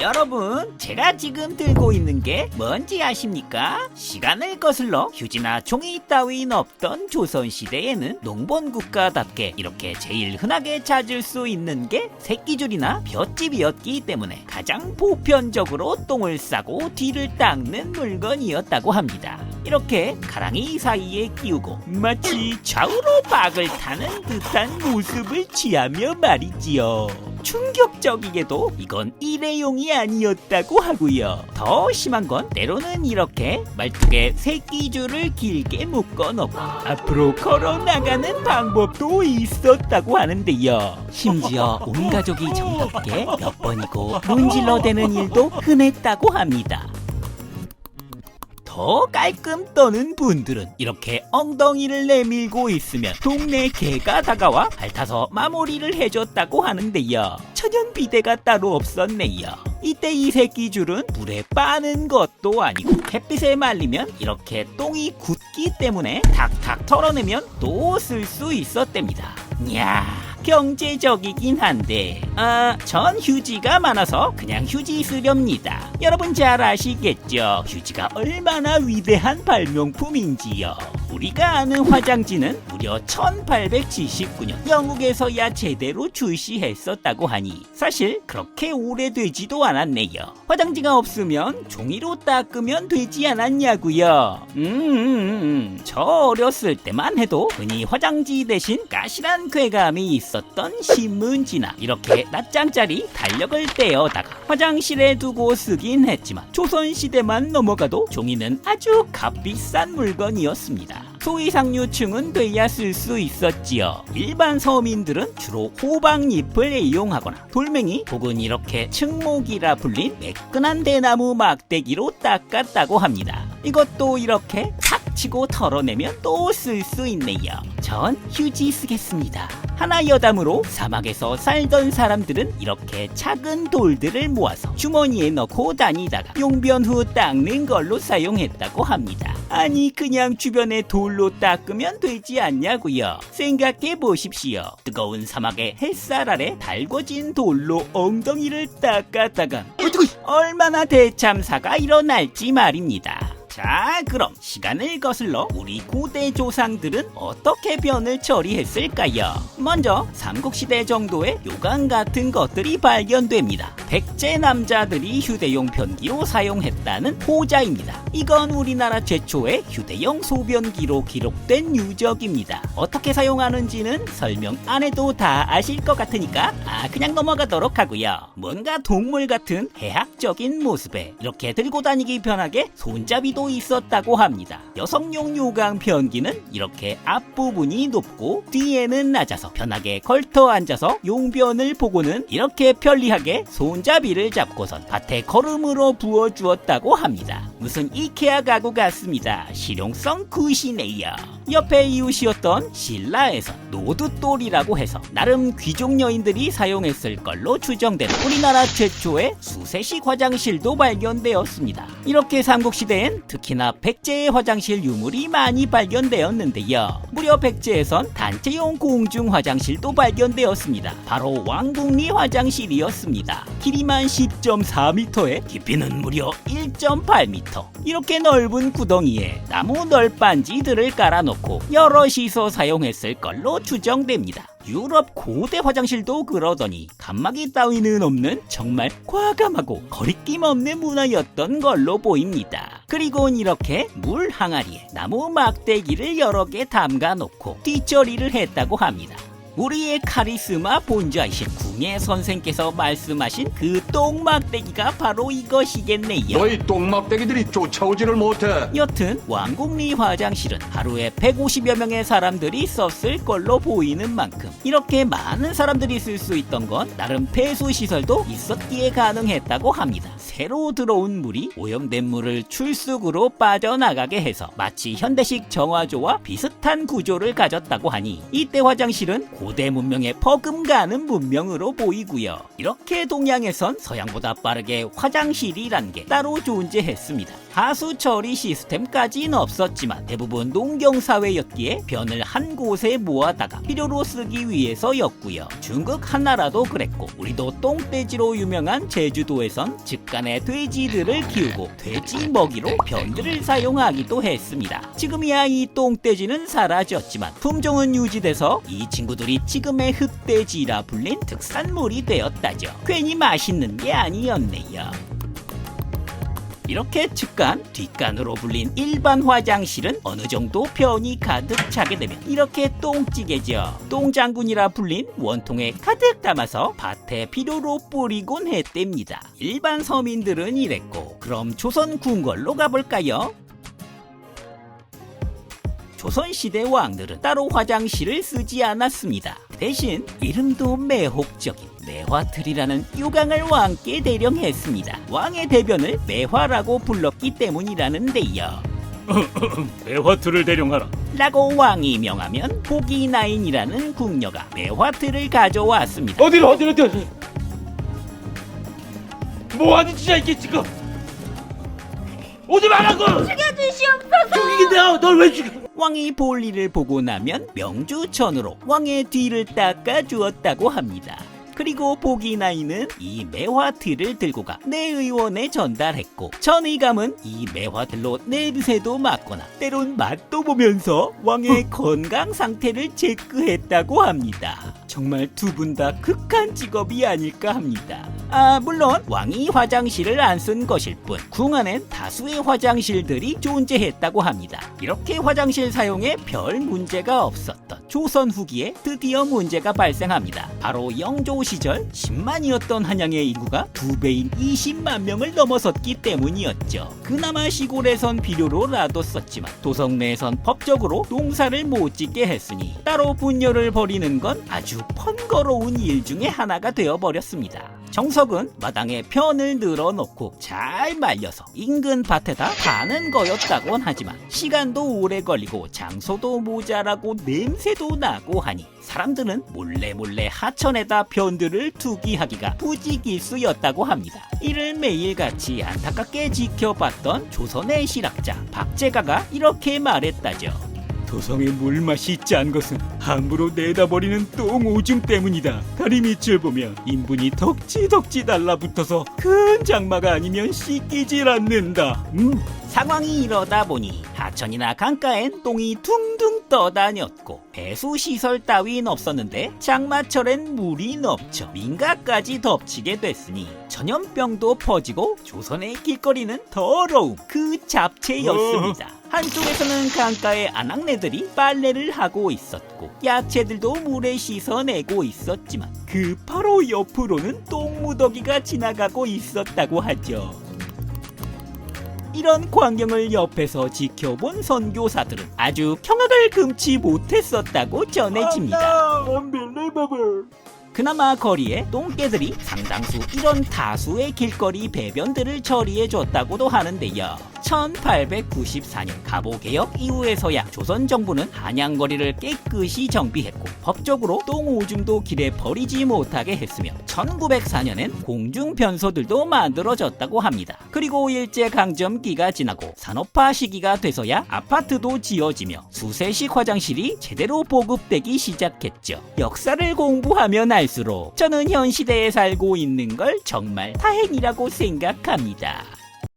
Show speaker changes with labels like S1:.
S1: 여러분, 제가 지금 들고 있는 게 뭔지 아십니까? 시간을 거슬러 휴지나 종이 따윈 없던 조선시대에는 농번국가답게 이렇게 제일 흔하게 찾을 수 있는 게 새끼줄이나 볏짚이었기 때문에 가장 보편적으로 똥을 싸고 뒤를 닦는 물건이었다고 합니다. 이렇게 가랑이 사이에 끼우고 마치 좌우로 박을 타는 듯한 모습을 취하며 말이지요. 충격적이게도 이건 일회용이 아니었다고 하고요. 더 심한 건 때로는 이렇게 말뚝에 새끼줄을 길게 묶어 놓고 앞으로 걸어 나가는 방법도 있었다고 하는데요. 심지어 온 가족이 정답게 몇 번이고 문질러대는 일도 흔했다고 합니다. 더 깔끔 떠는 분들은 이렇게 엉덩이를 내밀고 있으면 동네 개가 다가와 핥아서 마무리를 해줬다고 하는데요. 천연 비데가 따로 없었네요. 이때 이 새끼줄은 물에 빠는 것도 아니고 햇빛에 말리면 이렇게 똥이 굳기 때문에 탁탁 털어내면 또 쓸 수 있었답니다. 이야, 경제적이긴 한데 전 휴지가 많아서 그냥 휴지 쓰렵니다. 여러분 잘 아시겠죠? 휴지가 얼마나 위대한 발명품인지요. 우리가 아는 화장지는 무려 1879년 영국에서야 제대로 출시했었다고 하니 사실 그렇게 오래되지도 않았네요. 화장지가 없으면 종이로 닦으면 되지 않았냐고요. 저 어렸을 때만 해도 흔히 화장지 대신 까실한 쾌감이 있었던 신문지나 이렇게 낱장짜리 달력을 떼어다가 화장실에 두고 쓰긴 했지만 조선시대만 넘어가도 종이는 아주 값비싼 물건이었습니다. 소위상류층은 돼야 쓸 수 있었지요. 일반 서민들은 주로 호박잎을 이용하거나 돌멩이 혹은 이렇게 층목이라 불린 매끈한 대나무 막대기로 닦았다고 합니다. 이것도 이렇게 탁 치고 털어내면 또 쓸 수 있네요. 전 휴지 쓰겠습니다. 하나 여담으로 사막에서 살던 사람들은 이렇게 작은 돌들을 모아서 주머니에 넣고 다니다가 용변 후 닦는 걸로 사용했다고 합니다. 아니 그냥 주변에 돌로 닦으면 되지 않냐고요. 생각해 보십시오. 뜨거운 사막의 햇살 아래 달궈진 돌로 엉덩이를 닦았다가 얼마나 대참사가 일어날지 말입니다. 자, 그럼 시간을 거슬러 우리 고대 조상들은 어떻게 변을 처리했을까요? 먼저 삼국시대 정도의 요강 같은 것들이 발견됩니다. 백제 남자들이 휴대용 변기로 사용했다는 호자입니다. 이건 우리나라 최초의 휴대용 소변기로 기록된 유적입니다. 어떻게 사용하는지는 설명 안 해도 다 아실 것 같으니까 그냥 넘어가도록 하고요. 뭔가 동물 같은 해학적인 모습에 이렇게 들고 다니기 편하게 손잡이도 있었다고 합니다. 여성용 요강 변기는 이렇게 앞부분이 높고 뒤에는 낮아서 편하게 걸터 앉아서 용변을 보고는 이렇게 편리하게 손잡이를 잡고선 밭에 거름으로 부어주었다고 합니다. 무슨 이케아 가구 같습니다. 실용성 굿이네요. 옆에 이웃이었던 신라에서 노두돌이라고 해서 나름 귀족 여인들이 사용했을 걸로 추정되는 우리나라 최초의 수세식 화장실도 발견되었습니다. 이렇게 삼국시대엔 특히나 백제의 화장실 유물이 많이 발견되었는데요. 무려 백제에선 단체용 공중 화장실도 발견되었습니다. 바로 왕궁리 화장실이었습니다. 길이만 10.4m에 깊이는 무려 1.8m. 이렇게 넓은 구덩이에 나무 널빤지들을 깔아놓고 여럿이서 사용했을 걸로 추정됩니다. 유럽 고대 화장실도 그러더니 칸막이 따위는 없는 정말 과감하고 거리낌 없는 문화였던 걸로 보입니다. 그리고는 이렇게 물 항아리에 나무 막대기를 여러 개 담가 놓고 뒷처리를 했다고 합니다. 우리의 카리스마 본좌이신 궁예 선생께서 말씀하신 그 똥막대기가 바로 이것이겠네요.
S2: 너희 똥막대기들이 쫓아오지를 못해.
S1: 여튼 왕궁리 화장실은 하루에 150여 명의 사람들이 썼을 걸로 보이는 만큼 이렇게 많은 사람들이 쓸 수 있던 건 나름 폐수시설도 있었기에 가능했다고 합니다. 새로 들어온 물이 오염된 물을 출수구로 빠져나가게 해서 마치 현대식 정화조와 비슷한 구조를 가졌다고 하니 이때 화장실은 고대 문명의 버금가는 문명으로 보이고요. 이렇게 동양에선 서양보다 빠르게 화장실이란 게 따로 존재했습니다. 하수 처리 시스템까지는 없었지만 대부분 농경사회였기에 변을 한 곳에 모아다가 필요로 쓰기 위해서였고요. 중국 한나라도 그랬고 우리도 똥돼지로 유명한 제주도에선 직간에 돼지들을 키우고 돼지 먹이로 변들을 사용하기도 했습니다. 지금이야 이 똥돼지는 사라졌지만 품종은 유지돼서 이 친구들이 지금의 흑돼지라 불린 특산물이 되었다죠. 괜히 맛있는 게 아니었네요. 이렇게 측간, 뒷간으로 불린 일반 화장실은 어느 정도 변이 가득 차게 되면 이렇게 똥찌개죠. 똥장군이라 불린 원통에 가득 담아서 밭에 필요로 뿌리곤 했답니다. 일반 서민들은 이랬고 그럼 조선 궁궐로 가볼까요? 조선시대 왕들은 따로 화장실을 쓰지 않았습니다. 대신 이름도 매혹적인 매화틀이라는 유강을 왕께 대령했습니다. 왕의 대변을 매화라고 불렀기 때문이라는데요.
S3: 매화틀을 대령하라.
S1: 라고 왕이 명하면 보기나인이라는 궁녀가 매화틀을 가져왔습니다.
S3: 어디 뭐하는 짓이야 이게 지금. 오지 말라고.
S4: 죽여주시옵소서.
S3: 죽이긴데 널 왜 죽여.
S1: 왕이 볼일을 보고 나면 명주천으로 왕의 뒤를 닦아 주었다고 합니다. 그리고 보기나이는 이 매화틀을 들고 가 내의원에 전달했고 전의감은 이 매화틀로 냄새도 맡거나 때론 맛도 보면서 왕의 건강 상태를 체크했다고 합니다. 정말 두 분 다 극한 직업이 아닐까 합니다. 물론 왕이 화장실을 안 쓴 것일 뿐 궁 안엔 다수의 화장실들이 존재했다고 합니다. 이렇게 화장실 사용에 별 문제가 없었던 조선 후기에 드디어 문제가 발생합니다. 바로 영조 시절 10만이었던 한양의 인구가 2배인 20만 명을 넘어섰기 때문이었죠. 그나마 시골에선 필요로 놔뒀었지만 도성 내에선 법적으로 농사를 못 짓게 했으니 따로 분열을 벌이는 건 아주 번거로운 일 중에 하나가 되어버렸습니다. 정석은 마당에 편을 늘어놓고 잘 말려서 인근 밭에다 파는 거였다곤 하지만 시간도 오래 걸리고 장소도 모자라고 냄새도 나고 하니 사람들은 몰래 하천에다 편들을 투기하기가 부지기수였다고 합니다. 이를 매일같이 안타깝게 지켜봤던 조선의 실학자 박제가가 이렇게 말했다죠.
S3: 도성의 물맛이 짠 것은 함부로 내다버리는 똥 오줌 때문이다. 다리 밑을 보면 인분이 덕지 달라붙어서 큰 장마가 아니면 씻기질 않는다.
S1: 상황이 이러다 보니 하천이나 강가엔 똥이 둥둥 떠다녔고 배수시설 따윈 없었는데 장마철엔 물이 넘쳐 민가까지 덮치게 됐으니 전염병도 퍼지고 조선의 길거리는 더러움 그 잡채였습니다. 한쪽에서는 강가의 아낙네들이 빨래를 하고 있었고 야채들도 물에 씻어내고 있었지만 그 바로 옆으로는 똥무더기가 지나가고 있었다고 하죠. 이런 광경을 옆에서 지켜본 선교사들은 아주 경악을 금치 못했었다고 전해집니다. 그나마 거리에 똥개들이 상당수 이런 다수의 길거리 배변들을 처리해줬다고도 하는데요. 1894년 갑오개혁 이후에서야 조선 정부는 한양거리를 깨끗이 정비했고 법적으로 똥오줌도 길에 버리지 못하게 했으며 1904년엔 공중변소들도 만들어졌다고 합니다. 그리고 일제강점기가 지나고 산업화 시기가 돼서야 아파트도 지어지며 수세식 화장실이 제대로 보급되기 시작했죠. 역사를 공부하면 알수록 저는 현 시대에 살고 있는 걸 정말 다행이라고 생각합니다.